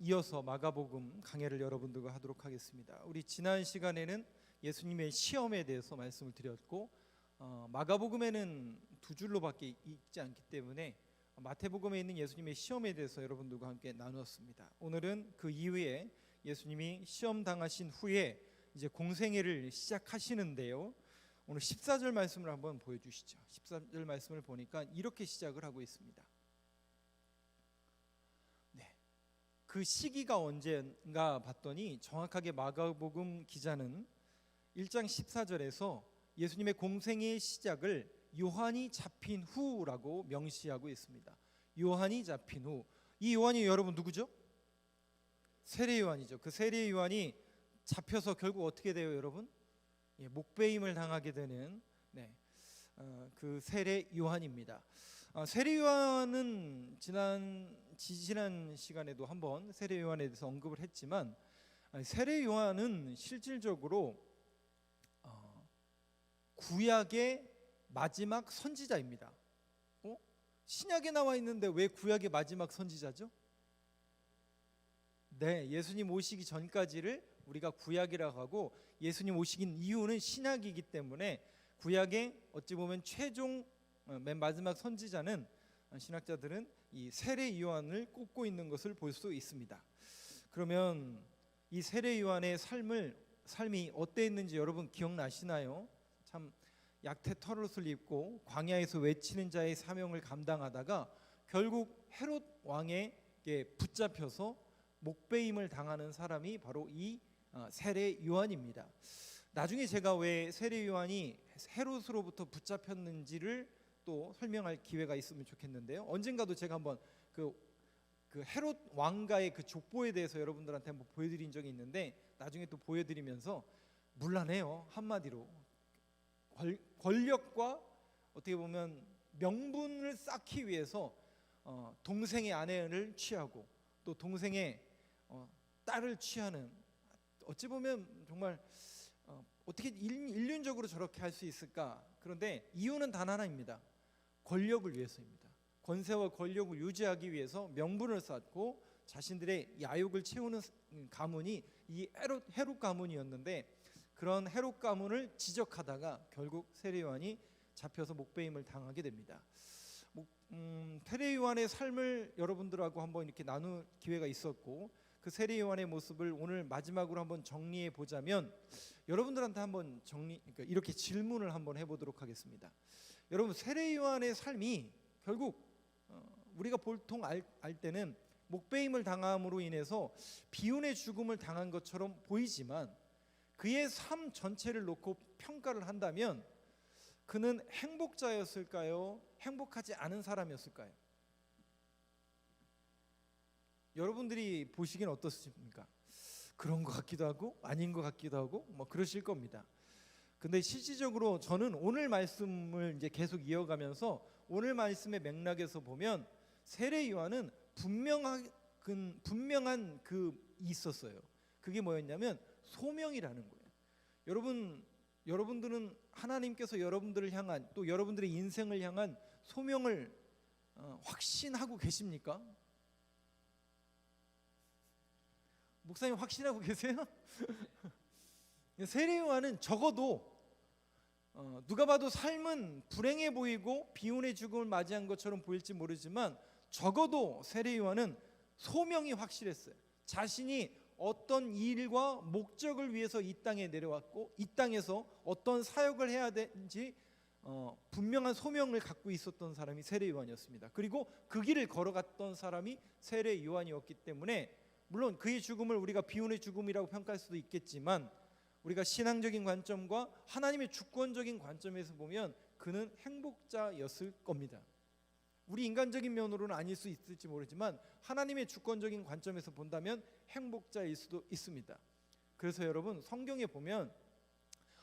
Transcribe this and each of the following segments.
이어서 마가복음 강해를 여러분들과 하도록 하겠습니다. 우리 지난 시간에는 예수님의 시험에 대해서 말씀을 드렸고 마가복음에는 두 줄로밖에 있지 않기 때문에 마태복음에 있는 예수님의 시험에 대해서 여러분들과 함께 나누었습니다. 오늘은 그 이후에 예수님이 시험 당하신 후에 이제 공생애를 시작하시는데요. 오늘 14절 말씀을 한번 보여주시죠. 14절 말씀을 보니까 이렇게 시작을 하고 있습니다. 그 시기가 언제인가 봤더니 정확하게 마가복음 기자는 1장 14절에서 예수님의 공생의 시작을 요한이 잡힌 후라고 명시하고 있습니다. 요한이 잡힌 후. 이 요한이 여러분 누구죠? 세례 요한이죠. 그 세례 요한이 잡혀서 결국 어떻게 돼요, 여러분? 목베임을 당하게 되는 그 세례 요한입니다. 세례 요한은 지난 시간에도 한번 세례 요한에 대해서 언급을 했지만, 세례 요한은 실질적으로 구약의 마지막 선지자입니다. 신약에 나와 있는데 왜 구약의 마지막 선지자죠? 네, 예수님 오시기 전까지를 우리가 구약이라고 하고, 예수님 오시긴 이유는 신약이기 때문에 구약의 어찌 보면 최종 맨 마지막 선지자는 신학자들은 이 세례 요한을 꼽고 있는 것을 볼 수 있습니다. 그러면 이 세례 요한의 삶이 어땠는지 여러분 기억나시나요? 참 약태 털옷을 입고 광야에서 외치는 자의 사명을 감당하다가 결국 헤롯 왕에게 붙잡혀서 목베임을 당하는 사람이 바로 이 세례 요한입니다. 나중에 제가 왜 세례 요한이 헤롯으로부터 붙잡혔는지를 또 설명할 기회가 있으면 좋겠는데요. 언젠가도 제가 한번 그 헤롯 왕가의 그 족보에 대해서 여러분들한테 한번 보여드린 적이 있는데, 나중에 또 보여드리면서 문란해요. 한마디로 권력과 어떻게 보면 명분을 쌓기 위해서 동생의 아내를 취하고 또 동생의 딸을 취하는, 어찌 보면 정말 어떻게 인륜적으로 저렇게 할 수 있을까? 그런데 이유는 단 하나입니다. 권력을 위해서입니다. 권세와 권력을 유지하기 위해서 명분을 쌓고 자신들의 야욕을 채우는 가문이 이 헤롯 가문이었는데, 그런 헤롯 가문을 지적하다가 결국 세례 요한이 잡혀서 목베임을 당하게 됩니다. 세례 요한의 삶을 여러분들하고 한번 이렇게 나눌 기회가 있었고, 그 세례 요한의 모습을 오늘 마지막으로 한번 정리해 보자면, 여러분들한테 한번 그러니까 이렇게 질문을 한번 해보도록 하겠습니다. 여러분, 세례 요한의 삶이 결국 우리가 보통 알 때는 목베임을 당함으로 인해서 비운의 죽음을 당한 것처럼 보이지만, 그의 삶 전체를 놓고 평가를 한다면 그는 행복자였을까요? 행복하지 않은 사람이었을까요? 여러분들이 보시기엔 어떻습니까? 그런 것 같기도 하고 아닌 것 같기도 하고 뭐 그러실 겁니다. 근데 실질적으로 저는 오늘 말씀을 이제 계속 이어가면서 오늘 말씀의 맥락에서 보면 세례 요한은 분명한 그 있었어요. 그게 뭐였냐면 소명이라는 거예요. 여러분들은 하나님께서 여러분들을 향한, 또 여러분들의 인생을 향한 소명을 확신하고 계십니까? 목사님 확신하고 계세요? 세례 요한은 적어도 누가 봐도 삶은 불행해 보이고 비운의 죽음을 맞이한 것처럼 보일지 모르지만, 적어도 세례 요한은 소명이 확실했어요. 자신이 어떤 일과 목적을 위해서 이 땅에 내려왔고, 이 땅에서 어떤 사역을 해야 되는지 분명한 소명을 갖고 있었던 사람이 세례 요한이었습니다. 그리고 그 길을 걸어갔던 사람이 세례 요한이었기 때문에, 물론 그의 죽음을 우리가 비운의 죽음이라고 평가할 수도 있겠지만, 우리가 신앙적인 관점과 하나님의 주권적인 관점에서 보면 그는 행복자였을 겁니다. 우리 인간적인 면으로는 아닐 수 있을지 모르지만 하나님의 주권적인 관점에서 본다면 행복자일 수도 있습니다. 그래서 여러분, 성경에 보면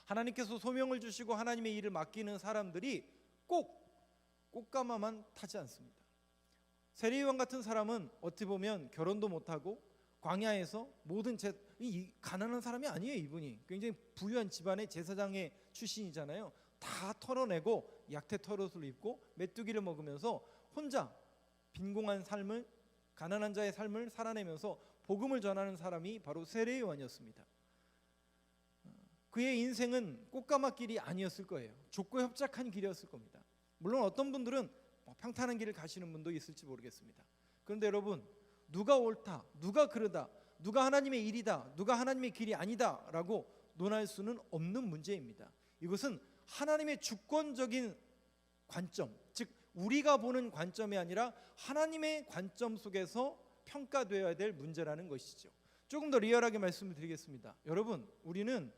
하나님께서 소명을 주시고 하나님의 일을 맡기는 사람들이 꼭 꽃가마만 타지 않습니다. 세례 요한 같은 사람은 어찌 보면 결혼도 못하고 광야에서 모든 가난한 사람이 아니에요. 이분이 굉장히 부유한 집안의 제사장의 출신이잖아요. 다 털어내고 약태 털옷을 입고 메뚜기를 먹으면서 혼자 빈공한 삶을, 가난한 자의 삶을 살아내면서 복음을 전하는 사람이 바로 세례 요한이었습니다. 그의 인생은 꽃가마길이 아니었을 거예요. 좁고 협착한 길이었을 겁니다. 물론 어떤 분들은 평탄한 길을 가시는 분도 있을지 모르겠습니다. 그런데 여러분, 누가 옳다, 누가 그르다, 누가 하나님의 일이다, 누가 하나님의 길이 아니다 라고 논할 수는 없는 문제입니다. 이것은 하나님의 주권적인 관점, 즉 우리가 보는 관점이 아니라 하나님의 관점 속에서 평가되어야 될 문제라는 것이죠. 조금 더 리얼하게 말씀을 드리겠습니다. 여러분, 우리는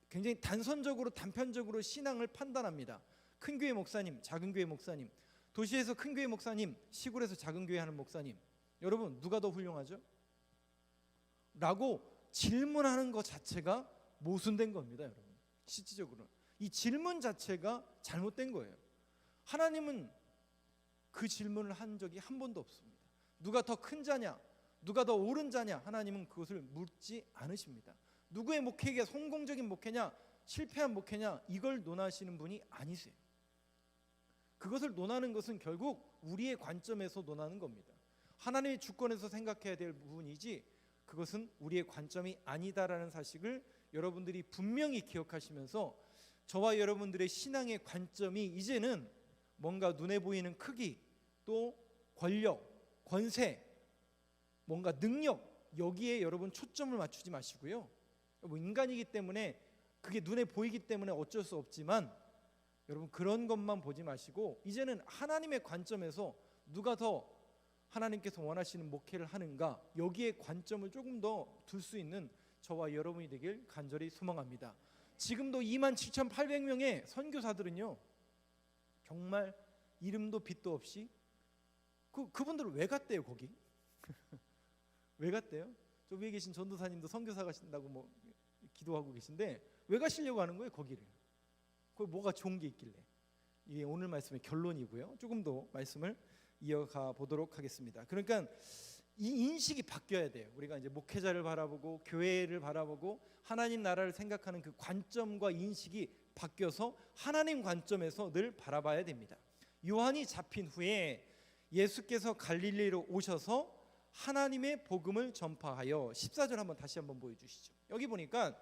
굉장히 단선적으로 단편적으로 신앙을 판단합니다. 큰 교회 목사님, 작은 교회 목사님, 도시에서 큰 교회 목사님, 시골에서 작은 교회 하는 목사님, 여러분 누가 더 훌륭하죠? 라고 질문하는 것 자체가 모순된 겁니다. 여러분, 실질적으로 이 질문 자체가 잘못된 거예요. 하나님은 그 질문을 한 적이 한 번도 없습니다. 누가 더 큰 자냐, 누가 더 옳은 자냐, 하나님은 그것을 묻지 않으십니다. 누구의 목회가 성공적인 목회냐, 실패한 목회냐, 이걸 논하시는 분이 아니세요. 그것을 논하는 것은 결국 우리의 관점에서 논하는 겁니다. 하나님의 주권에서 생각해야 될 부분이지 그것은 우리의 관점이 아니다라는 사실을 여러분들이 분명히 기억하시면서 저와 여러분들의 신앙의 관점이 이제는 뭔가 눈에 보이는 크기, 또 권력, 권세, 뭔가 능력, 여기에 여러분 초점을 맞추지 마시고요. 인간이기 때문에 그게 눈에 보이기 때문에 어쩔 수 없지만 여러분 그런 것만 보지 마시고 이제는 하나님의 관점에서 누가 더 하나님께서 원하시는 목회를 하는가, 여기에 관점을 조금 더 둘 수 있는 저와 여러분이 되길 간절히 소망합니다. 지금도 27,800명의 선교사들은요, 정말 이름도 빛도 없이 그분들은 왜 갔대요 거기? 왜 갔대요? 저 위에 계신 전도사님도 선교사 가신다고 기도하고 계신데 왜 가시려고 하는 거예요 거기를? 거기 뭐가 좋은 게 있길래? 이게 오늘 말씀의 결론이고요. 조금 더 말씀을 이어가 보도록 하겠습니다. 그러니까 이 인식이 바뀌어야 돼요. 우리가 이제 목회자를 바라보고 교회를 바라보고 하나님 나라를 생각하는 그 관점과 인식이 바뀌어서 하나님 관점에서 늘 바라봐야 됩니다. 요한이 잡힌 후에 예수께서 갈릴리로 오셔서 하나님의 복음을 전파하여, 14절 한번 다시 한번 보여주시죠. 여기 보니까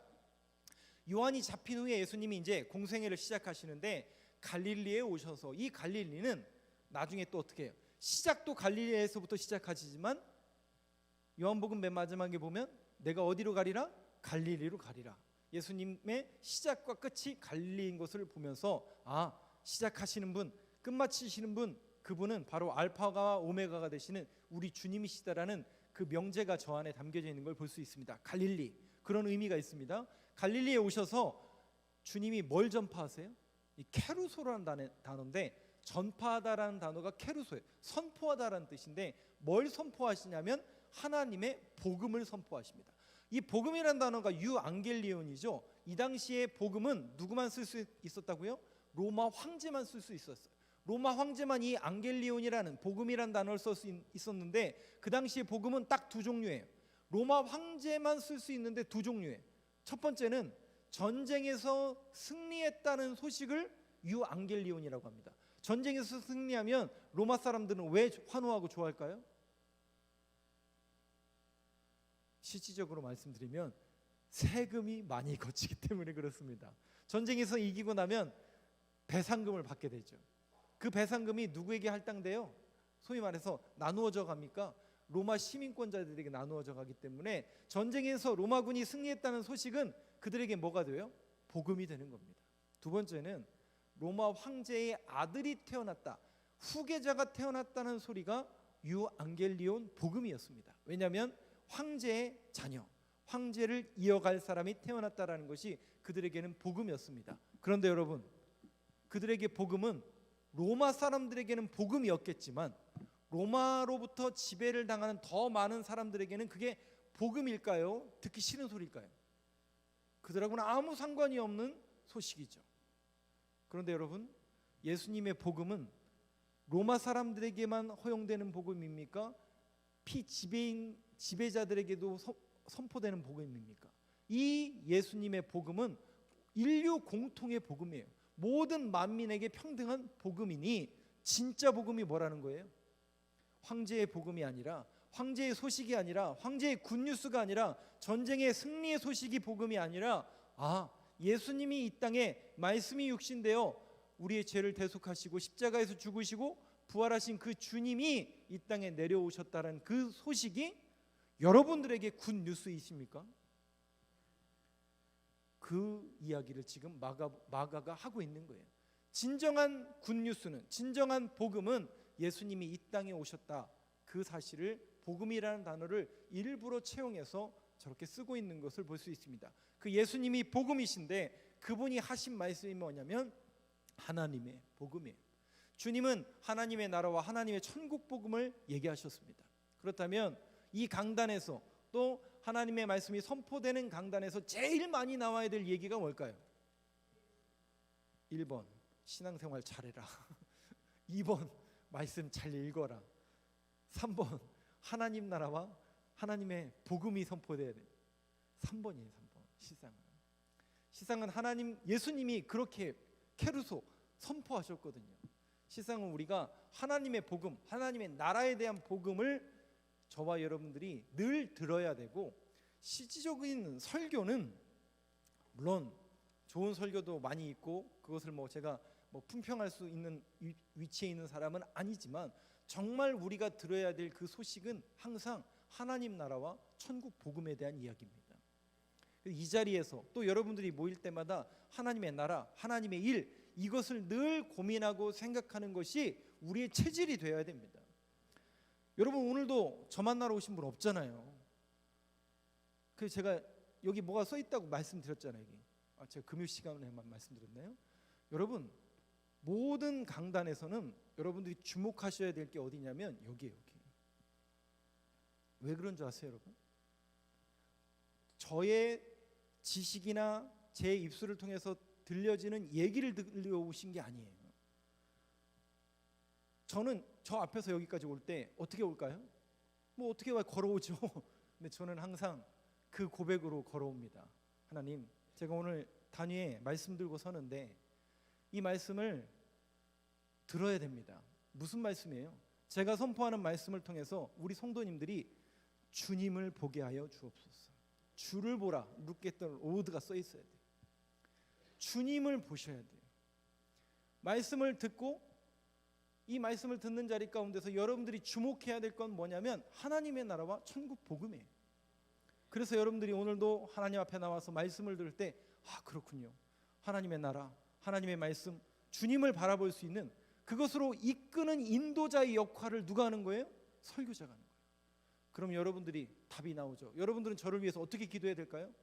요한이 잡힌 후에 예수님이 이제 공생애를 시작하시는데 갈릴리에 오셔서, 이 갈릴리는 나중에 또 어떻게 해요? 시작도 갈릴리에서부터 시작하지만 요한복음 맨 마지막에 보면 내가 어디로 가리라? 갈릴리로 가리라. 예수님의 시작과 끝이 갈릴리인 것을 보면서 시작하시는 분, 끝마치시는 분, 그분은 바로 알파가 오메가가 되시는 우리 주님이시다라는 그 명제가 저 안에 담겨져 있는 걸 볼 수 있습니다. 갈릴리, 그런 의미가 있습니다. 갈릴리에 오셔서 주님이 뭘 전파하세요? 이 케루소라는 단어인데, 전파하다라는 단어가 케루소예요. 선포하다라는 뜻인데 뭘 선포하시냐면 하나님의 복음을 선포하십니다. 이 복음이라는 단어가 유앙겔리온이죠. 이 당시에 복음은 누구만 쓸 수 있었다고요? 로마 황제만 쓸 수 있었어요. 로마 황제만 이 앙겔리온이라는 복음이라는 단어를 쓸 수 있었는데 그 당시에 복음은 딱 두 종류예요. 로마 황제만 쓸 수 있는데 두 종류예요. 첫 번째는 전쟁에서 승리했다는 소식을 유앙겔리온이라고 합니다. 전쟁에서 승리하면 로마 사람들은 왜 환호하고 좋아할까요? 실질적으로 말씀드리면 세금이 많이 거치기 때문에 그렇습니다. 전쟁에서 이기고 나면 배상금을 받게 되죠. 그 배상금이 누구에게 할당돼요? 소위 말해서 나누어져 갑니까? 로마 시민권자들에게 나누어져 가기 때문에 전쟁에서 로마군이 승리했다는 소식은 그들에게 뭐가 돼요? 복음이 되는 겁니다. 두 번째는 로마 황제의 아들이 태어났다, 후계자가 태어났다는 소리가 유앙겔리온 복음이었습니다. 왜냐하면 황제의 자녀, 황제를 이어갈 사람이 태어났다라는 것이 그들에게는 복음이었습니다. 그런데 여러분, 그들에게 복음은 로마 사람들에게는 복음이었겠지만 로마로부터 지배를 당하는 더 많은 사람들에게는 그게 복음일까요? 듣기 싫은 소리일까요? 그들하고는 아무 상관이 없는 소식이죠. 그런데 여러분, 예수님의 복음은 로마 사람들에게만 허용되는 복음입니까? 지배자들에게도 선포되는 복음입니까? 이 예수님의 복음은 인류 공통의 복음이에요. 모든 만민에게 평등한 복음이니 진짜 복음이 뭐라는 거예요? 황제의 복음이 아니라 황제의 소식이 아니라, 황제의 굿뉴스가 아니라, 전쟁의 승리의 소식이 복음이 아니라, 예수님이 이 땅에 말씀이 육신되어 우리의 죄를 대속하시고 십자가에서 죽으시고 부활하신 그 주님이 이 땅에 내려오셨다는 그 소식이 여러분들에게 굿뉴스이십니까? 그 이야기를 지금 마가가 하고 있는 거예요. 진정한 굿뉴스는, 진정한 복음은 예수님이 이 땅에 오셨다, 그 사실을 복음이라는 단어를 일부러 채용해서 저렇게 쓰고 있는 것을 볼 수 있습니다. 그 예수님이 복음이신데 그분이 하신 말씀이 뭐냐면 하나님의 복음이에요. 주님은 하나님의 나라와 하나님의 천국 복음을 얘기하셨습니다. 그렇다면 이 강단에서, 또 하나님의 말씀이 선포되는 강단에서 제일 많이 나와야 될 얘기가 뭘까요? 1번 신앙생활 잘해라. 2번 말씀 잘 읽어라. 3번 하나님 나라와 하나님의 복음이 선포돼야 돼. 3번이에요. 3번. 시상은 하나님, 예수님이 그렇게 케루소 선포하셨거든요. 시상은 우리가 하나님의 복음, 하나님의 나라에 대한 복음을 저와 여러분들이 늘 들어야 되고, 실질적인 설교는 물론 좋은 설교도 많이 있고 그것을 제가 품평할 수 있는 위치에 있는 사람은 아니지만, 정말 우리가 들어야 될 그 소식은 항상 하나님 나라와 천국 복음에 대한 이야기입니다. 이 자리에서 또 여러분들이 모일 때마다 하나님의 나라, 하나님의 일, 이것을 늘 고민하고 생각하는 것이 우리의 체질이 되어야 됩니다. 여러분, 오늘도 저 만나러 오신 분 없잖아요. 그래서 제가 여기 뭐가 써 있다고 말씀드렸잖아요. 제가 금요 시간에만 말씀드렸나요? 여러분, 모든 강단에서는 여러분들이 주목하셔야 될 게 어디냐면 여기에요. 여기. 왜 그런 줄 아세요, 여러분? 저의 지식이나 제 입술을 통해서 들려지는 얘기를 들려오신 게 아니에요. 저는 저 앞에서 여기까지 올 때 어떻게 올까요? 어떻게 걸어오죠. 근데 저는 항상 그 고백으로 걸어옵니다. 하나님, 제가 오늘 단위에 말씀 들고 서는데 이 말씀을 들어야 됩니다. 무슨 말씀이에요? 제가 선포하는 말씀을 통해서 우리 성도님들이 주님을 보게 하여 주옵소서. 주를 보라, look at the Lord가 써 있어야 돼요. 주님을 보셔야 돼요. 말씀을 듣고 이 말씀을 듣는 자리 가운데서 여러분들이 주목해야 될 건 뭐냐면 하나님의 나라와 천국 복음이에요. 그래서 여러분들이 오늘도 하나님 앞에 나와서 말씀을 들을 때 그렇군요. 하나님의 나라, 하나님의 말씀, 주님을 바라볼 수 있는 그것으로 이끄는 인도자의 역할을 누가 하는 거예요? 설교자가 하는 거예요. 그럼 여러분들이 답이 나오죠. 여러분들은 저를 위해서 어떻게 기도해야 될까요?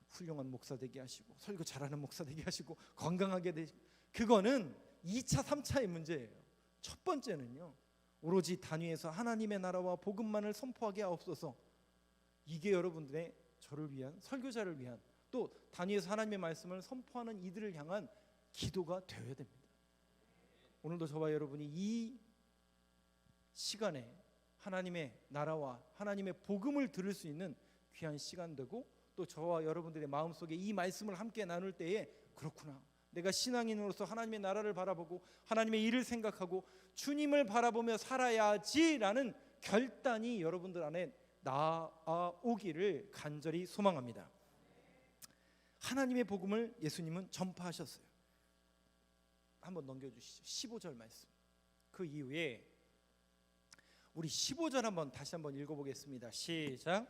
훌륭한 목사 되게 하시고, 설교 잘하는 목사 되게 하시고, 건강하게 되시고. 그거는 2차, 3차의 문제예요. 첫 번째는요, 오로지 단위에서 하나님의 나라와 복음만을 선포하게 하옵소서. 이게 여러분들의 저를 위한, 설교자를 위한, 또 단위에서 하나님의 말씀을 선포하는 이들을 향한 기도가 되어야 됩니다. 오늘도 저와 여러분이 이 시간에 하나님의 나라와 하나님의 복음을 들을 수 있는 귀한 시간 되고, 또 저와 여러분들의 마음속에 이 말씀을 함께 나눌 때에 그렇구나, 내가 신앙인으로서 하나님의 나라를 바라보고 하나님의 일을 생각하고 주님을 바라보며 살아야지라는 결단이 여러분들 안에 나아오기를 간절히 소망합니다. 하나님의 복음을 예수님은 전파하셨어요. 한번 넘겨주시죠. 15절 말씀. 그 이후에 우리 15절 다시 한번 읽어보겠습니다. 시작.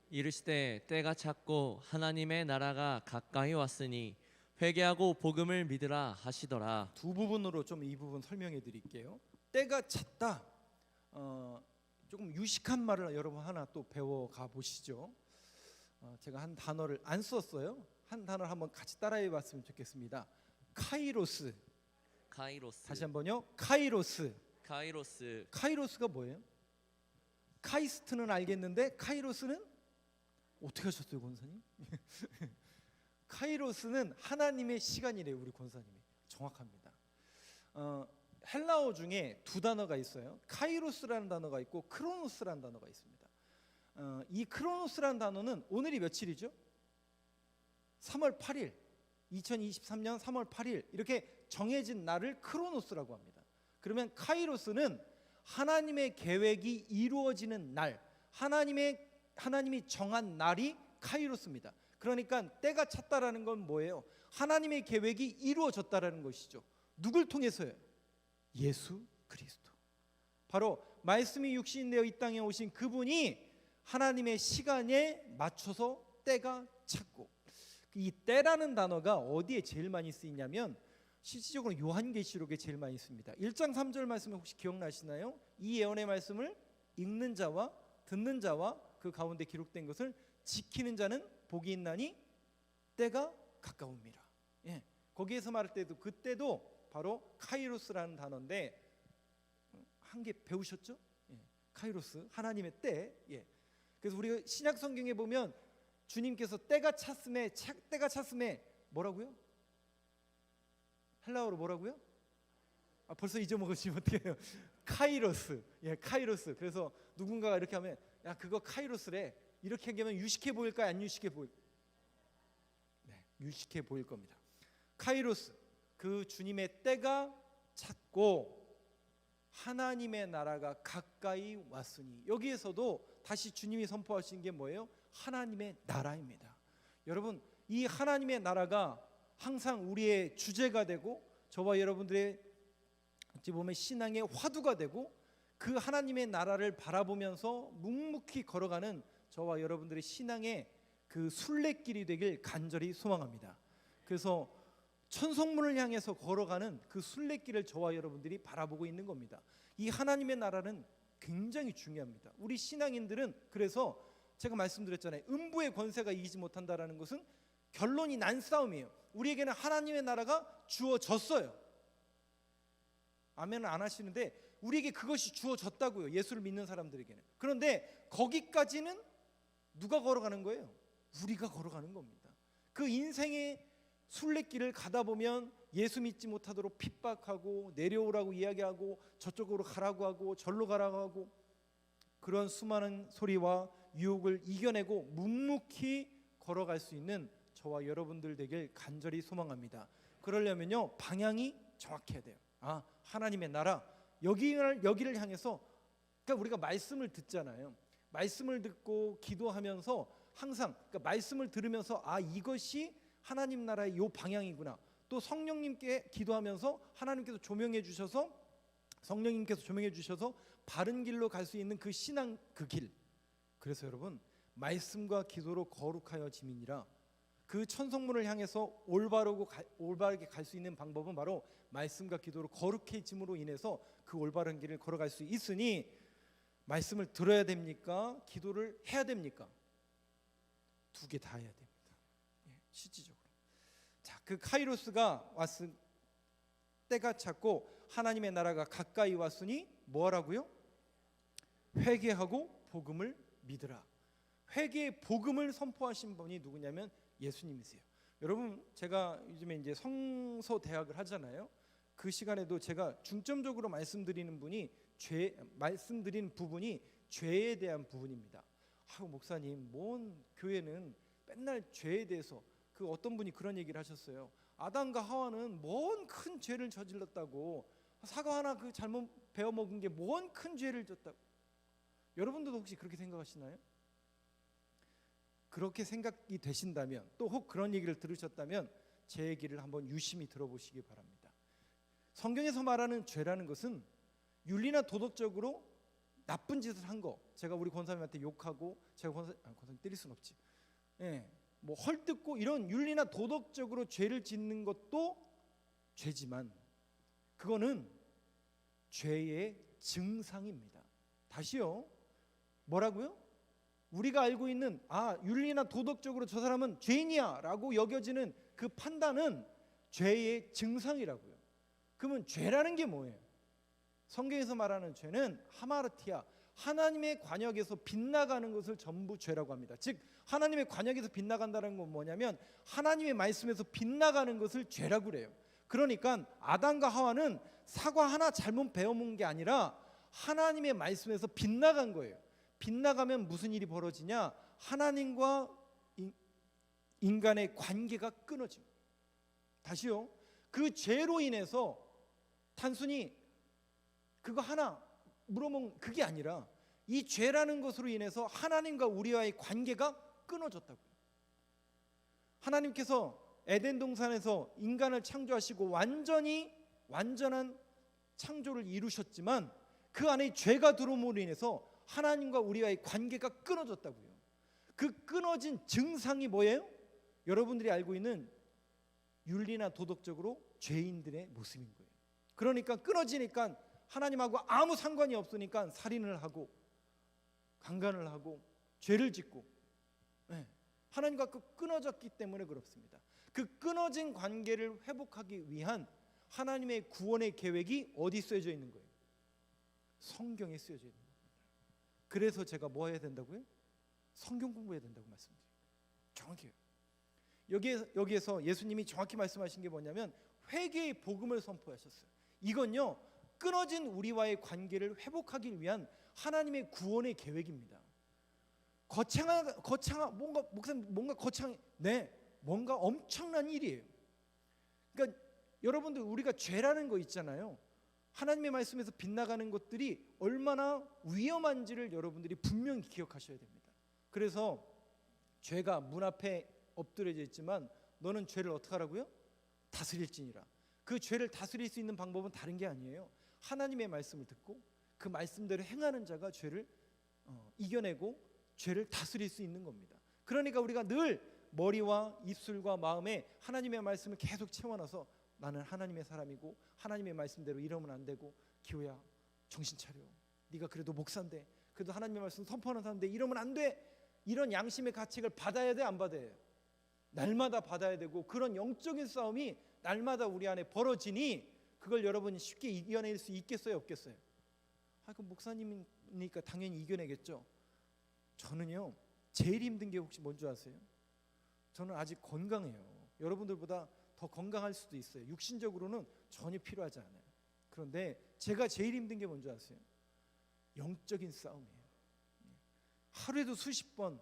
이르시되 때가 찼고 하나님의 나라가 가까이 왔으니 회개하고 복음을 믿으라 하시더라. 두 부분으로 좀 이 부분 설명해 드릴게요. 때가 찼다. 조금 유식한 말을 여러분 하나 또 배워가 보시죠. 제가 한 단어를 안 썼어요. 한 단어를 한번 같이 따라해 봤으면 좋겠습니다. 카이로스. 카이로스. 다시 한번요. 카이로스. 카이로스. 카이로스가 뭐예요? 카이스트는 알겠는데 카이로스는 어떻게 하셨어요, 권사님? 카이로스는 하나님의 시간이래요. 우리 권사님이 정확합니다. 헬라어 중에 두 단어가 있어요. 카이로스라는 단어가 있고 크로노스라는 단어가 있습니다. 이 크로노스라는 단어는 오늘이 며칠이죠? 3월 8일 2023년 3월 8일 이렇게 정해진 날을 크로노스라고 합니다. 그러면 카이로스는 하나님의 계획이 이루어지는 날, 하나님이 정한 날이 카이로스입니다. 그러니까 때가 찼다라는 건 뭐예요? 하나님의 계획이 이루어졌다라는 것이죠. 누굴 통해서요? 예수 그리스도. 바로 말씀이 육신되어 이 땅에 오신 그분이 하나님의 시간에 맞춰서 때가 찼고, 이 때라는 단어가 어디에 제일 많이 쓰이냐면 실질적으로 요한계시록에 제일 많이 씁니다. 1장 3절 말씀 혹시 기억나시나요? 이 예언의 말씀을 읽는 자와 듣는 자와 그 가운데 기록된 것을 지키는 자는 복이 있나니 때가 가까웁니다. 예, 거기에서 말할 때도 그때도 바로 카이로스라는 단어인데 한 개 배우셨죠? 예, 카이로스, 하나님의 때. 예. 그래서 우리가 신약 성경에 보면 주님께서 때가 찼음에 뭐라고요? 헬라어로 뭐라고요? 벌써 잊어먹으시면 어떡해요? 카이로스. 예, 카이로스. 그래서 누군가가 이렇게 하면 야 그거 카이로스래. 이렇게 하면 유식해 보일까요? 안 유식해 보일? 네, 유식해 보일 겁니다. 카이로스, 그 주님의 때가 찼고 하나님의 나라가 가까이 왔으니, 여기에서도 다시 주님이 선포하신 게 뭐예요? 하나님의 나라입니다. 여러분, 이 하나님의 나라가 항상 우리의 주제가 되고 저와 여러분들의 어찌 보면 신앙의 화두가 되고 그 하나님의 나라를 바라보면서 묵묵히 걸어가는 저와 여러분들의 신앙의 그 순례길이 되길 간절히 소망합니다. 그래서 천성문을 향해서 걸어가는 그 순례길을 저와 여러분들이 바라보고 있는 겁니다. 이 하나님의 나라는 굉장히 중요합니다. 우리 신앙인들은 그래서 제가 말씀드렸잖아요. 음부의 권세가 이기지 못한다라는 것은 결론이 난 싸움이에요. 우리에게는 하나님의 나라가 주어졌어요. 아멘은 안 하시는데 우리에게 그것이 주어졌다고요. 예수를 믿는 사람들에게는. 그런데 거기까지는 누가 걸어가는 거예요? 우리가 걸어가는 겁니다. 그 인생의 순례길을 가다 보면 예수 믿지 못하도록 핍박하고 내려오라고 이야기하고 저쪽으로 가라고 하고 절로 가라고 하고 그런 수많은 소리와 유혹을 이겨내고 묵묵히 걸어갈 수 있는 저와 여러분들 되길 간절히 소망합니다. 그러려면요 방향이 정확해야 돼요. 하나님의 나라 여기를 향해서, 그러니까 우리가 말씀을 듣잖아요. 말씀을 듣고 기도하면서 항상 그러니까 말씀을 들으면서 이것이 하나님 나라의 요 방향이구나. 또 성령님께 기도하면서 하나님께서 조명해 주셔서 성령님께서 조명해 주셔서 바른 길로 갈 수 있는 그 신앙 그 길. 그래서 여러분 말씀과 기도로 거룩하여 지민이라 그 천성문을 향해서 올바르게 갈 수 있는 방법은 바로 말씀과 기도로 거룩해짐으로 인해서 그 올바른 길을 걸어갈 수 있으니 말씀을 들어야 됩니까? 기도를 해야 됩니까? 두 개 다 해야 됩니다. 실질적으로. 자, 그 카이로스가 왔을 때가 찼고 하나님의 나라가 가까이 왔으니 뭐하라고요? 회개하고 복음을 믿으라. 회개의 복음을 선포하신 분이 누구냐면 예수님이세요. 여러분, 제가 요즘에 이제 성서 대학을 하잖아요. 그 시간에도 제가 중점적으로 말씀드리는 부분이 죄에 대한 부분입니다. 목사님, 뭔 교회는 맨날 죄에 대해서, 그 어떤 분이 그런 얘기를 하셨어요. 아담과 하와는 뭔 큰 죄를 저질렀다고, 사과 하나 그 잘못 베어 먹은 게 뭔 큰 죄를 졌다고. 여러분들도 혹시 그렇게 생각하시나요? 그렇게 생각이 되신다면, 또 혹 그런 얘기를 들으셨다면 제 얘기를 한번 유심히 들어보시기 바랍니다. 성경에서 말하는 죄라는 것은 윤리나 도덕적으로 나쁜 짓을 한 거, 제가 우리 권사님한테 욕하고 제가 권사님 때릴 순 없지. 뭐 헐뜯고 이런 윤리나 도덕적으로 죄를 짓는 것도 죄지만 그거는 죄의 증상입니다. 다시요. 뭐라고요? 우리가 알고 있는 윤리나 도덕적으로 저 사람은 죄인이야 라고 여겨지는 그 판단은 죄의 증상이라고요. 그러면 죄라는 게 뭐예요? 성경에서 말하는 죄는 하마르티아, 하나님의 관역에서 빗나가는 것을 전부 죄라고 합니다. 즉 하나님의 관역에서 빗나간다는 건 뭐냐면 하나님의 말씀에서 빗나가는 것을 죄라고 그래요. 그러니까 아담과 하와는 사과 하나 잘못 베어먹은 게 아니라 하나님의 말씀에서 빗나간 거예요. 빗나가면 무슨 일이 벌어지냐? 하나님과 인간의 관계가 끊어집니다. 다시요. 그 죄로 인해서 단순히 그거 하나, 물어본 그게 아니라 이 죄라는 것으로 인해서 하나님과 우리와의 관계가 끊어졌다고요. 하나님께서 에덴 동산에서 인간을 창조하시고 완전한 창조를 이루셨지만 그 안에 죄가 들어옴으로 인해서 하나님과 우리와의 관계가 끊어졌다고요. 그 끊어진 증상이 뭐예요? 여러분들이 알고 있는 윤리나 도덕적으로 죄인들의 모습인 거예요. 그러니까 끊어지니까 하나님하고 아무 상관이 없으니까 살인을 하고 강간을 하고 죄를 짓고, 하나님과 끊어졌기 때문에 그렇습니다. 그 끊어진 관계를 회복하기 위한 하나님의 구원의 계획이 어디 쓰여져 있는 거예요? 성경에 쓰여져 있는 겁니다. 그래서 제가 뭐 해야 된다고요? 성경 공부해야 된다고 말씀드려요. 정확해요. 여기에서 예수님이 정확히 말씀하신 게 뭐냐면 회개의 복음을 선포하셨어요. 이건요, 끊어진 우리와의 관계를 회복하기 위한 하나님의 구원의 계획입니다. 뭔가 엄청난 일이에요. 그러니까 여러분들, 우리가 죄라는 거 있잖아요. 하나님의 말씀에서 빗나가는 것들이 얼마나 위험한지를 여러분들이 분명히 기억하셔야 됩니다. 그래서 죄가 문 앞에 엎드려져 있지만 너는 죄를 어떻게 하라고요? 다스릴지니라. 그 죄를 다스릴 수 있는 방법은 다른 게 아니에요. 하나님의 말씀을 듣고 그 말씀대로 행하는 자가 죄를 이겨내고 죄를 다스릴 수 있는 겁니다. 그러니까 우리가 늘 머리와 입술과 마음에 하나님의 말씀을 계속 채워놔서 나는 하나님의 사람이고 하나님의 말씀대로 이러면 안 되고, 기호야 정신 차려, 네가 그래도 목사인데, 그래도 하나님의 말씀 선포하는 사람인데 이러면 안 돼. 이런 양심의 가책을 받아야 돼, 안 받아야 돼요? 날마다 받아야 되고, 그런 영적인 싸움이 날마다 우리 안에 벌어지니 그걸 여러분이 쉽게 이겨낼 수 있겠어요, 없겠어요? 그 목사님이니까 당연히 이겨내겠죠. 저는요, 제일 힘든 게 혹시 뭔지 아세요? 저는 아직 건강해요. 여러분들보다 더 건강할 수도 있어요. 육신적으로는 전혀 필요하지 않아요. 그런데 제가 제일 힘든 게 뭔지 아세요? 영적인 싸움이에요. 하루에도 수십 번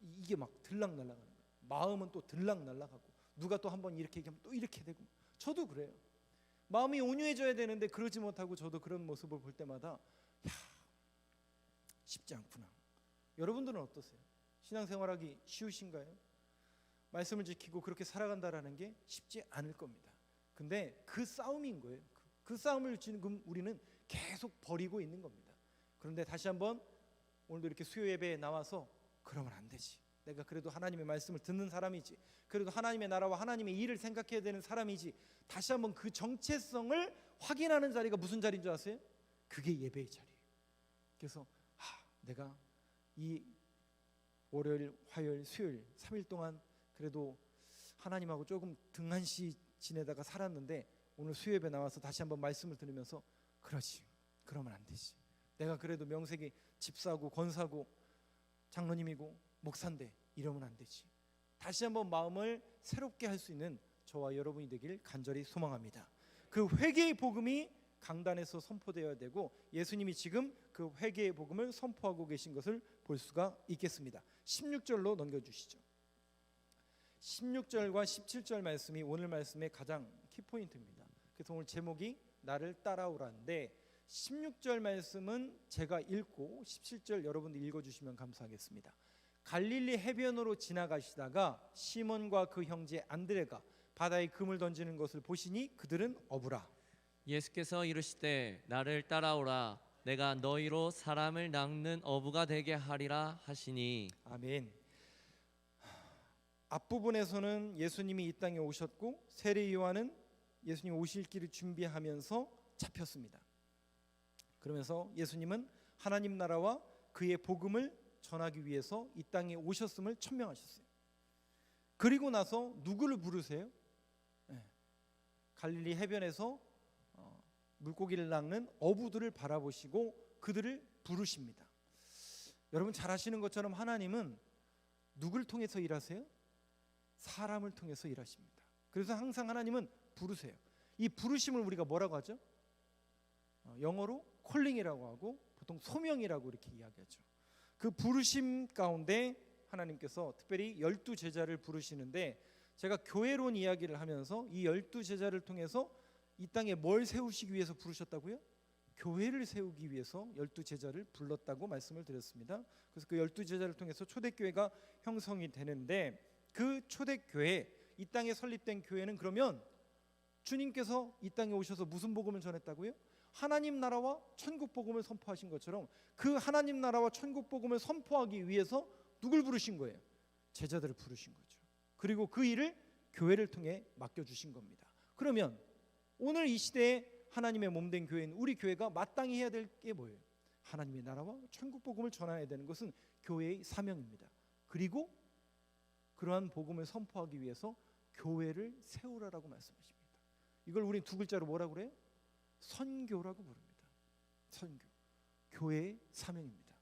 이게 막 들락날락하는 거예요. 마음은 또 들락날락하고, 누가 또 한번 이렇게 얘기하면 또 이렇게 되고. 저도 그래요. 마음이 온유해져야 되는데 그러지 못하고, 저도 그런 모습을 볼 때마다 쉽지 않구나. 여러분들은 어떠세요? 신앙생활하기 쉬우신가요? 말씀을 지키고 그렇게 살아간다라는 게 쉽지 않을 겁니다. 근데 그 싸움인 거예요. 그 싸움을 지금 우리는 계속 벌이고 있는 겁니다. 그런데 다시 한번 오늘도 이렇게 수요 예배에 나와서 그러면 안 되지, 내가 그래도 하나님의 말씀을 듣는 사람이지, 그래도 하나님의 나라와 하나님의 일을 생각해야 되는 사람이지, 다시 한번 그 정체성을 확인하는 자리가 무슨 자리인 줄 아세요? 그게 예배의 자리예요. 그래서 내가 이 월요일, 화요일, 수요일 3일 동안 그래도 하나님하고 조금 등한시 지내다가 살았는데, 오늘 수요예배 나와서 다시 한번 말씀을 들으면서 그러지, 그러면 안 되지, 내가 그래도 명색이 집사고 권사고 장로님이고 목사인데 이러면 안 되지. 다시 한번 마음을 새롭게 할 수 있는 저와 여러분이 되길 간절히 소망합니다. 그 회개의 복음이 강단에서 선포되어야 되고, 예수님이 지금 그 회개의 복음을 선포하고 계신 것을 볼 수가 있겠습니다. 16절로 넘겨주시죠. 16절과 17절 말씀이 오늘 말씀의 가장 키포인트입니다. 그래서 오늘 제목이 나를 따라오라인데, 16절 말씀은 제가 읽고 17절 여러분들 읽어주시면 감사하겠습니다. 갈릴리 해변으로 지나가시다가 시몬과 그 형제 안드레가 바다에 금을 던지는 것을 보시니 그들은 어부라. 예수께서 이르시되 나를 따라오라, 내가 너희로 사람을 낚는 어부가 되게 하리라 하시니. 아멘. 앞부분에서는 예수님이 이 땅에 오셨고 세례 요한은 예수님 오실 길을 준비하면서 잡혔습니다. 그러면서 예수님은 하나님 나라와 그의 복음을 전하기 위해서 이 땅에 오셨음을 천명하셨어요. 그리고 나서 누구를 부르세요? 갈릴리 해변에서 물고기를 낚는 어부들을 바라보시고 그들을 부르십니다. 여러분 잘 아시는 것처럼 하나님은 누굴 통해서 일하세요? 사람을 통해서 일하십니다. 그래서 항상 하나님은 부르세요. 이 부르심을 우리가 뭐라고 하죠? 영어로 콜링이라고 하고 보통 소명이라고 이렇게 이야기하죠. 그 부르심 가운데 하나님께서 특별히 12제자를 부르시는데, 제가 교회론 이야기를 하면서 이 12제자를 통해서 이 땅에 뭘 세우시기 위해서 부르셨다고요? 교회를 세우기 위해서 12제자를 불렀다고 말씀을 드렸습니다. 그래서 그 12제자를 통해서 초대교회가 형성이 되는데, 그 초대교회, 이 땅에 설립된 교회는 그러면 주님께서 이 땅에 오셔서 무슨 복음을 전했다고요? 하나님 나라와 천국 복음을 선포하신 것처럼 그 하나님 나라와 천국 복음을 선포하기 위해서 누굴 부르신 거예요? 제자들을 부르신 거죠. 그리고 그 일을 교회를 통해 맡겨주신 겁니다. 그러면 오늘 이 시대에 하나님의 몸된 교회인 우리 교회가 마땅히 해야 될 게 뭐예요? 하나님의 나라와 천국 복음을 전해야 되는 것은 교회의 사명입니다. 그리고 그러한 복음을 선포하기 위해서 교회를 세우라라고 말씀하십니다. 이걸 우린 두 글자로 뭐라고 그래요? 선교라고 부릅니다. 선교, 교회의 사명입니다.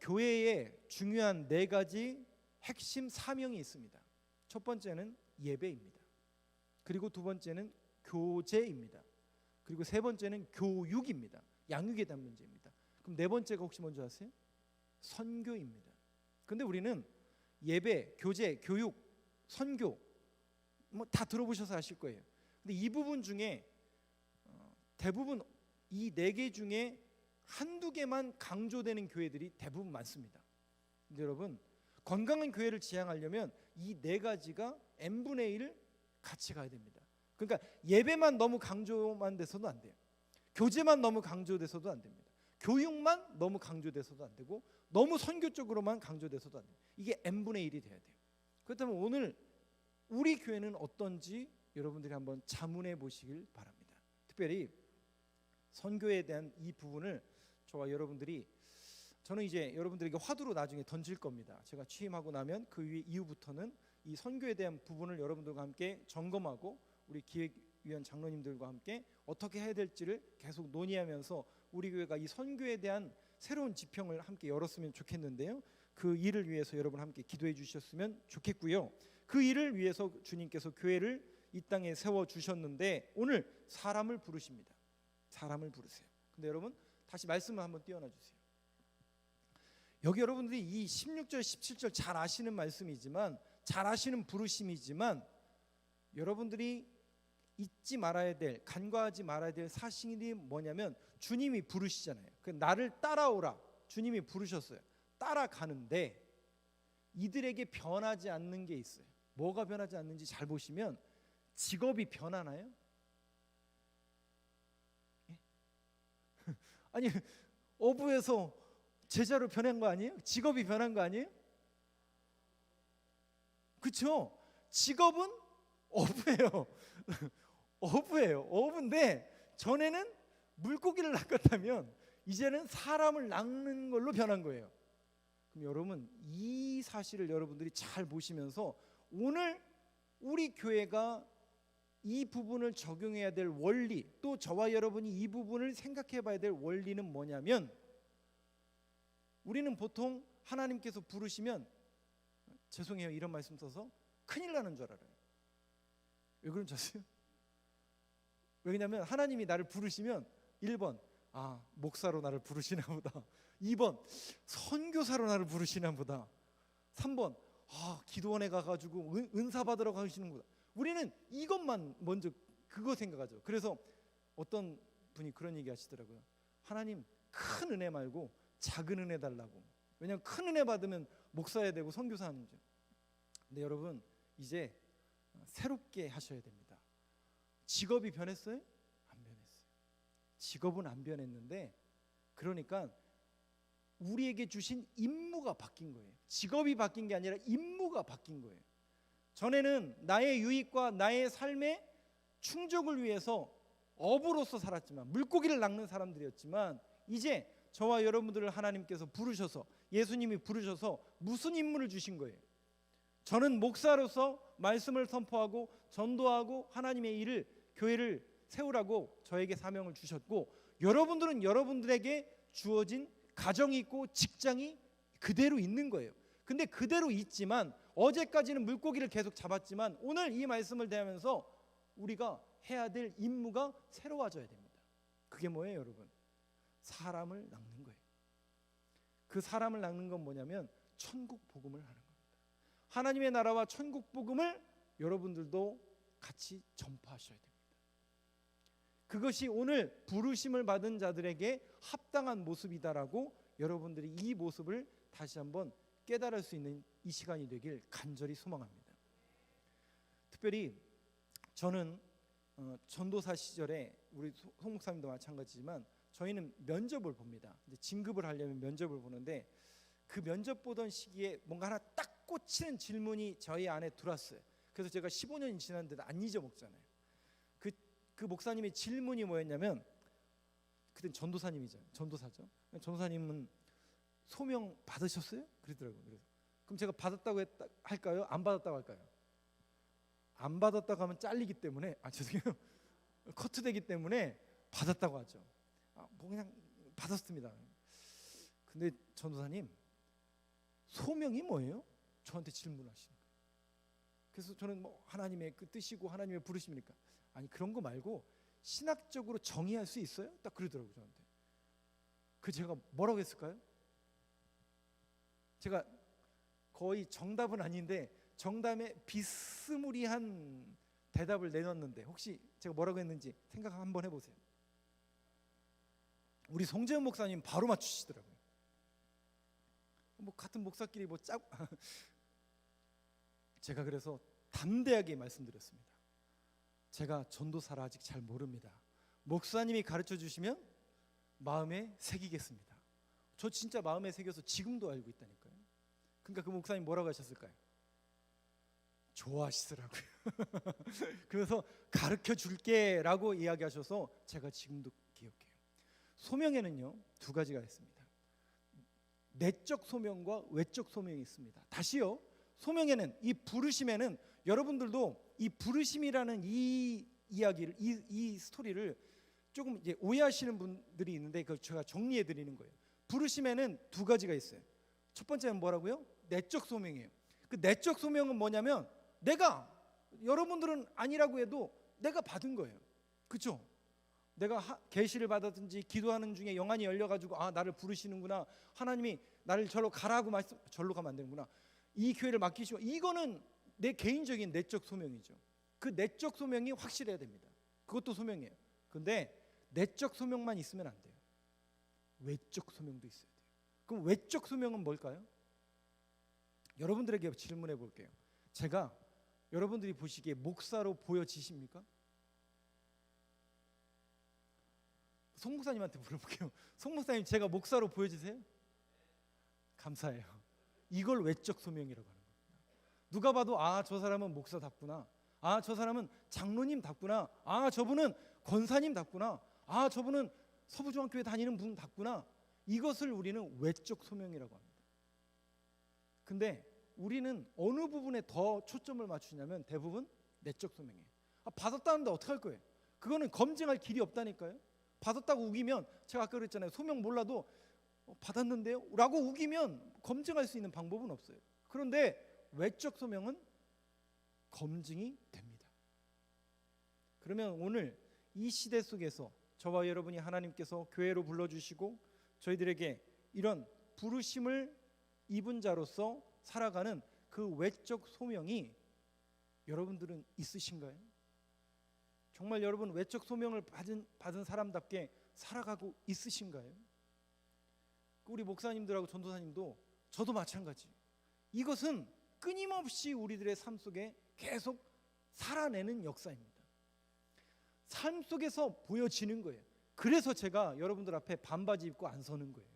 교회에 중요한 4가지 핵심 사명이 있습니다. 첫 번째는 예배입니다. 그리고 두 번째는 교제입니다. 그리고 세 번째는 교육입니다. 양육에 대한 문제입니다. 그럼 네 번째가 혹시 뭔지 아세요? 선교입니다. 근데 우리는 예배, 교제, 교육, 선교 뭐 다 들어보셔서 아실 거예요. 근데 이 부분 중에 대부분 이 4개 중에 한두 개만 강조되는 교회들이 대부분 많습니다. 근데 여러분, 건강한 교회를 지향하려면 이 4가지가 n분의 1 같이 가야 됩니다. 그러니까 예배만 너무 강조만 돼서도 안 돼요. 교제만 너무 강조돼서도 안 됩니다. 교육만 너무 강조돼서도 안 되고, 너무 선교 쪽으로만 강조돼서도 안 돼요. 이게 n분의 1이 돼야 돼요. 그렇다면 오늘 우리 교회는 어떤지 여러분들이 한번 자문해 보시길 바랍니다. 특별히 선교에 대한 이 부분을 저와 여러분들이, 저는 이제 여러분들에게 화두로 나중에 던질 겁니다. 제가 취임하고 나면 그 이후부터는 이 선교에 대한 부분을 여러분들과 함께 점검하고 우리 기획위원 장로님들과 함께 어떻게 해야 될지를 계속 논의하면서 우리 교회가 이 선교에 대한 새로운 지평을 함께 열었으면 좋겠는데요. 그 일을 위해서 여러분 함께 기도해 주셨으면 좋겠고요. 그 일을 위해서 주님께서 교회를 이 땅에 세워 주셨는데 오늘 사람을 부르십니다. 사람을 부르세요. 근데 여러분 다시 말씀을 한번 띄워놔 주세요. 여기 여러분들이 이 16절 17절 잘 아시는 말씀이지만, 잘 아시는 부르심이지만, 여러분들이 잊지 말아야 될, 간과하지 말아야 될 사실이 뭐냐면 주님이 부르시잖아요. 그 나를 따라오라, 주님이 부르셨어요. 따라가는데 이들에게 변하지 않는 게 있어요. 뭐가 변하지 않는지 잘 보시면 직업이 변하나요? 예? 아니, 어부에서 제자로 변한 거 아니에요? 직업이 변한 거 아니에요? 그렇죠? 직업은 어부예요. 어부예요. 어부인데 전에는 물고기를 낚았다면 이제는 사람을 낚는 걸로 변한 거예요. 그럼 여러분 이 사실을 여러분들이 잘 보시면서 오늘 우리 교회가 이 부분을 적용해야 될 원리, 또 저와 여러분이 이 부분을 생각해 봐야 될 원리는 뭐냐면, 우리는 보통 하나님께서 부르시면, 죄송해요 이런 말씀 써서, 큰일 나는 줄 알아요. 왜 그런지 아세요? 왜냐하면 하나님이 나를 부르시면 1번 목사로 나를 부르시나 보다, 2번 선교사로 나를 부르시나 보다, 3번 기도원에 가가지고 은사 받으러 가시는구나. 우리는 이것만 먼저 그거 생각하죠. 그래서 어떤 분이 그런 얘기 하시더라고요. 하나님 큰 은혜 말고 작은 은혜 달라고. 왜냐하면 큰 은혜 받으면 목사해야 되고 선교사 하는 줄. 근데 여러분 이제 새롭게 하셔야 됩니다. 직업이 변했어요? 안 변했어요. 직업은 안 변했는데, 그러니까 우리에게 주신 임무가 바뀐 거예요. 직업이 바뀐 게 아니라 임무가 바뀐 거예요. 전에는 나의 유익과 나의 삶의 충족을 위해서 어부로서 살았지만, 물고기를 낚는 사람들이었지만, 이제 저와 여러분들을 하나님께서 부르셔서, 예수님이 부르셔서 무슨 임무를 주신 거예요? 저는 목사로서 말씀을 선포하고 전도하고 하나님의 일을, 교회를 세우라고 저에게 사명을 주셨고, 여러분들은 여러분들에게 주어진 가정이 있고 직장이 그대로 있는 거예요. 근데 그대로 있지만, 어제까지는 물고기를 계속 잡았지만 오늘 이 말씀을 대하면서 우리가 해야 될 임무가 새로워져야 됩니다. 그게 뭐예요 여러분? 사람을 낚는 거예요. 그 사람을 낚는 건 뭐냐면 천국 복음을 하는 겁니다. 하나님의 나라와 천국 복음을 여러분들도 같이 전파하셔야 됩니다. 그것이 오늘 부르심을 받은 자들에게 합당한 모습이다라고 여러분들이 이 모습을 다시 한번 깨달을 수 있는 이 시간이 되길 간절히 소망합니다. 특별히 저는 전도사 시절에 우리 송 목사님도 마찬가지지만 저희는 면접을 봅니다. 이제 진급을 하려면 면접을 보는데 그 면접 보던 시기에 뭔가 하나 딱 꽂히는 질문이 저희 안에 들어왔어요. 그래서 제가 15년이 지났는데도 안 잊어먹잖아요. 그 목사님의 질문이 뭐였냐면, 그땐 전도사님이죠. 전도사죠. 전도사님은 소명 받으셨어요? 그러더라고요. 그래서 그럼 제가 받았다고 할까요? 안 받았다고 할까요? 안 받았다고 하면 잘리기 때문에 죄송해요. 커트되기 때문에 받았다고 하죠. 뭐 그냥 받았습니다. 근데 전도사님 소명이 뭐예요? 저한테 질문하시는 거예요. 그래서 저는 뭐 하나님의 그 뜻이고 하나님의 부르심이니까 아니 그런 거 말고 신학적으로 정의할 수 있어요? 딱 그러더라고요 저한테. 그 제가 뭐라고 했을까요? 제가 거의 정답은 아닌데 정답에 비스무리한 대답을 내놨는데 혹시 제가 뭐라고 했는지 생각 한번 해보세요. 우리 송재현 목사님 바로 맞추시더라고요. 뭐 같은 목사끼리 뭐 짝 제가 그래서 담대하게 말씀드렸습니다. 제가 전도사라 아직 잘 모릅니다. 목사님이 가르쳐 주시면 마음에 새기겠습니다. 저 진짜 마음에 새겨서 지금도 알고 있다니까요. 그러니까 그 목사님 뭐라고 하셨을까요? 좋아하시더라고요. 그래서 가르쳐 줄게 라고 이야기하셔서 제가 지금도 기억해요. 소명에는요 두 가지가 있습니다. 내적 소명과 외적 소명이 있습니다. 다시요, 소명에는, 이 부르심에는 여러분들도 이 부르심이라는 이 이야기를, 이 스토리를 조금 이제 오해하시는 분들이 있는데 그걸 제가 정리해 드리는 거예요. 부르심에는 두 가지가 있어요. 첫 번째는 뭐라고요? 내적 소명이에요. 그 내적 소명은 뭐냐면 내가, 여러분들은 아니라고 해도 내가 받은 거예요. 그렇죠? 내가 계시를 받았든지 기도하는 중에 영안이 열려가지고 나를 부르시는구나, 하나님이 나를 절로 가라고 말씀, 절로 가면 안 되는구나, 이 교회를 맡기시고, 이거는 내 개인적인 내적 소명이죠. 그 내적 소명이 확실해야 됩니다. 그것도 소명이에요. 근데 내적 소명만 있으면 안 돼요. 외적 소명도 있어야 돼요. 그럼 외적 소명은 뭘까요? 여러분들에게 질문해 볼게요. 제가 여러분들이 보시기에 목사로 보여지십니까? 송 목사님한테 물어볼게요. 송 목사님, 제가 목사로 보여지세요? 감사해요. 이걸 외적 소명이라고 하는 겁니다. 누가 봐도 저 사람은 목사답구나, 저 사람은 장로님답구나, 저분은 권사님답구나, 저분은 서부중앙교회 다니는 분답구나. 이것을 우리는 외적 소명이라고 합니다. 근데 우리는 어느 부분에 더 초점을 맞추냐면 대부분 내적 소명이에요. 받았다는데 어떡할 거예요? 그거는 검증할 길이 없다니까요. 받았다고 우기면, 제가 아까 그랬잖아요. 소명 몰라도 받았는데요? 라고 우기면 검증할 수 있는 방법은 없어요. 그런데 외적 소명은 검증이 됩니다. 그러면 오늘 이 시대 속에서 저와 여러분이 하나님께서 교회로 불러주시고 저희들에게 이런 부르심을 입은 자로서 살아가는 그 외적 소명이 여러분들은 있으신가요? 정말 여러분 외적 소명을 받은 사람답게 살아가고 있으신가요? 우리 목사님들하고 전도사님도 저도 마찬가지. 이것은 끊임없이 우리들의 삶 속에 계속 살아내는 역사입니다. 삶 속에서 보여지는 거예요. 그래서 제가 여러분들 앞에 반바지 입고 안 서는 거예요.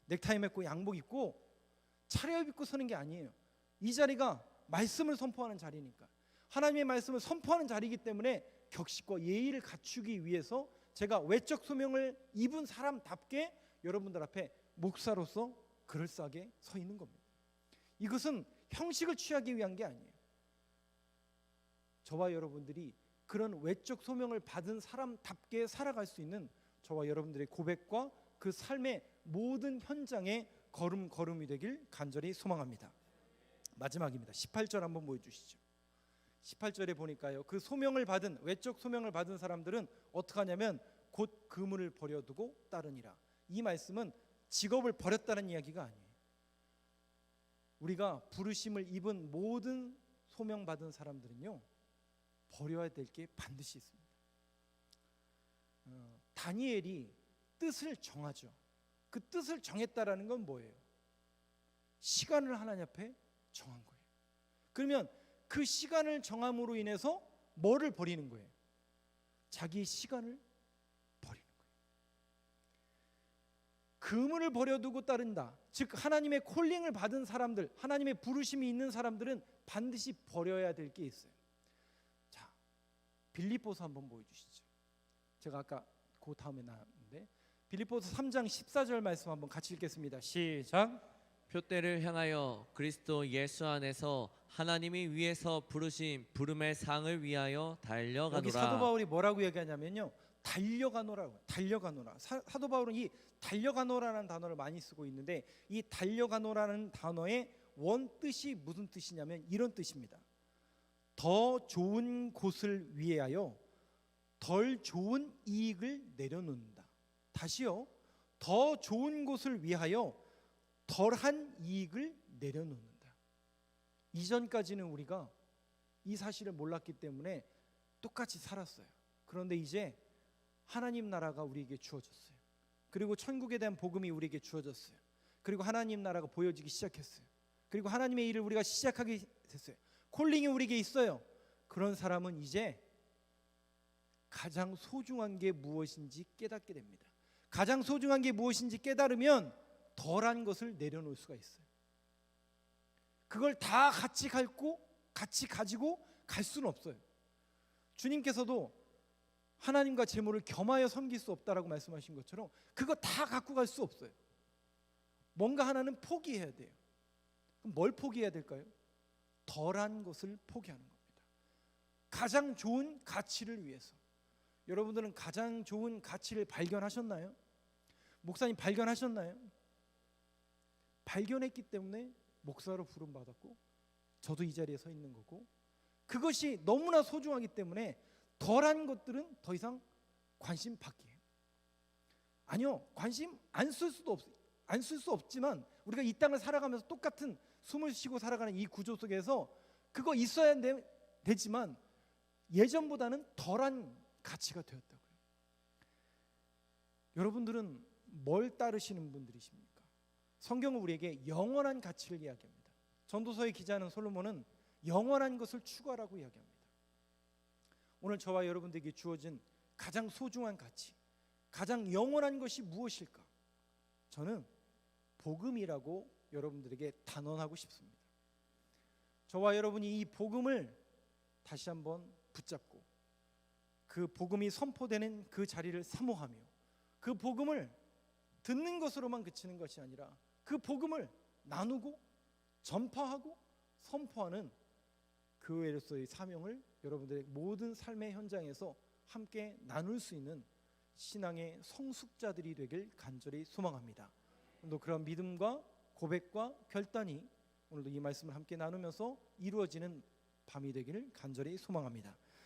넥타이 맺고 양복 입고 차려입 입고 서는 게 아니에요. 이 자리가 말씀을 선포하는 자리니까, 하나님의 말씀을 선포하는 자리이기 때문에 격식과 예의를 갖추기 위해서 제가 외적 소명을 입은 사람답게 여러분들 앞에 목사로서 그럴싸하게 서 있는 겁니다. 이것은 형식을 취하기 위한 게 아니에요. 저와 여러분들이 그런 외적 소명을 받은 사람답게 살아갈 수 있는 저와 여러분들의 고백과 그 삶의 모든 현장의 걸음걸음이 되길 간절히 소망합니다. 마지막입니다. 18절 한번 보여주시죠. 18절에 보니까요, 그 소명을 받은, 외적 소명을 받은 사람들은 어떻게 하냐면 곧 그물을 버려두고 따르니라. 이 말씀은 직업을 버렸다는 이야기가 아니에요. 우리가 부르심을 입은 모든 소명받은 사람들은요, 버려야 될 게 반드시 있습니다. 다니엘이 뜻을 정하죠. 그 뜻을 정했다라는 건 뭐예요? 시간을 하나님 앞에 정한 거예요. 그러면 그 시간을 정함으로 인해서 뭐를 버리는 거예요? 자기의 시간을 버리는 거예요. 그물을 버려두고 따른다. 즉 하나님의 콜링을 받은 사람들, 하나님의 부르심이 있는 사람들은 반드시 버려야 될 게 있어요. 자, 빌립보서 한번 보여주시죠. 제가 아까 그 다음에 나왔는데 빌립보서 3장 14절 말씀 한번 같이 읽겠습니다. 시작. 표대를 향하여 그리스도 예수 안에서 하나님이 위에서 부르신 부름의 상을 위하여 달려가노라. 여기 사도 바울이 뭐라고 얘기하냐면요, 달려가노라고. 달려가노라. 사도 바울은 이 달려가노라는 단어를 많이 쓰고 있는데 이 달려가노라는 단어의 원뜻이 무슨 뜻이냐면 이런 뜻입니다. 더 좋은 곳을 위하여 덜 좋은 이익을 내려놓는다. 다시요, 더 좋은 곳을 위하여 덜한 이익을 내려놓는다. 이전까지는 우리가 이 사실을 몰랐기 때문에 똑같이 살았어요. 그런데 이제 하나님 나라가 우리에게 주어졌어요. 그리고 천국에 대한 복음이 우리에게 주어졌어요. 그리고 하나님 나라가 보여지기 시작했어요. 그리고 하나님의 일을 우리가 시작하게 됐어요. 콜링이 우리에게 있어요. 그런 사람은 이제 가장 소중한 게 무엇인지 깨닫게 됩니다. 가장 소중한 게 무엇인지 깨달으면 덜한 것을 내려놓을 수가 있어요. 그걸 다 같이 가지고 갈 수는 없어요. 주님께서도 하나님과 재물을 겸하여 섬길 수 없다라고 말씀하신 것처럼 그거 다 갖고 갈 수 없어요. 뭔가 하나는 포기해야 돼요. 그럼 뭘 포기해야 될까요? 덜한 것을 포기하는 겁니다. 가장 좋은 가치를 위해서. 여러분들은 가장 좋은 가치를 발견하셨나요? 목사님 발견하셨나요? 발견했기 때문에 목사로 부름받았고 저도 이 자리에 서 있는 거고, 그것이 너무나 소중하기 때문에 덜한 것들은 더 이상 관심 받기. 아니요, 관심 안 쓸 수 없지만 우리가 이 땅을 살아가면서 똑같은 숨을 쉬고 살아가는 이 구조 속에서 그거 있어야 되지만 예전보다는 덜한 가치가 되었다고요. 여러분들은 뭘 따르시는 분들이십니까? 성경은 우리에게 영원한 가치를 이야기합니다. 전도서의 기자는 솔로몬은 영원한 것을 추구하라고 이야기합니다. 오늘 저와 여러분들에게 주어진 가장 소중한 가치, 가장 영원한 것이 무엇일까? 저는 복음이라고 여러분들에게 단언하고 싶습니다. 저와 여러분이 이 복음을 다시 한번 붙잡고 그 복음이 선포되는 그 자리를 사모하며 그 복음을 듣는 것으로만 그치는 것이 아니라 그 복음을 나누고 전파하고 선포하는 교회로서의 사명을 여러분들의 모든 삶의 현장에서 함께 나눌 수 있는 신앙의 성숙자들이 되길 간절히 소망합니다. 오늘도 그런 믿음과 고백과 결단이 오늘도 이 말씀을 함께 나누면서 이루어지는 밤이 되기를 간절히 소망합니다.